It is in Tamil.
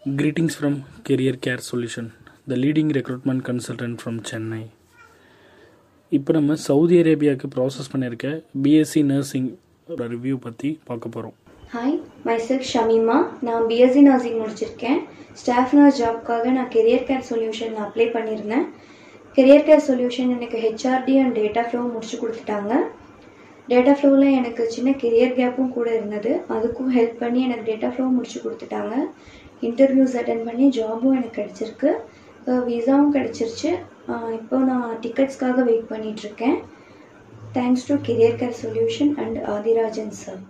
Greetings from Career Care Solution, the leading recruitment consultant from Chennai. இப்போ நம்ம சவுதி அரேபியாவுக்கு ப்ராசஸ் பண்ணியிருக்க பிஎஸ்சி நர்சிங் ரிவ்யூ பற்றி பார்க்க போகிறோம். Hi, myself Shamima. நான் பிஎஸ்சி நர்சிங் முடிச்சிருக்கேன். ஸ்டாஃப் நர்ஸ் ஜாப்க்காக நான் கெரியர் கேர் சொல்யூஷன் அப்ளை பண்ணியிருந்தேன். கெரியர் கேர் சொல்யூஷன் எனக்கு ஹெச்ஆர்டி அண்ட் டேட்டா ஃப்ளோ முடிச்சு கொடுத்துட்டாங்க. டேட்டா ஃப்ளோவில் எனக்கு சின்ன கெரியர் கேப்பும் கூட இருந்தது. அதுக்கும் ஹெல்ப் பண்ணி எனக்கு டேட்டா ஃப்ளோ முடிச்சு கொடுத்துட்டாங்க. இன்டர்வியூஸ் அட்டென்ட் பண்ணி ஜாபும் எனக்கு கிடச்சிருக்கு. விசாவும் கிடச்சிருச்சு. இப்போ நான் டிக்கெட்ஸ்க்காக வெயிட் பண்ணிகிட்ருக்கேன். Thanks to career care solution and Adhirajan sir.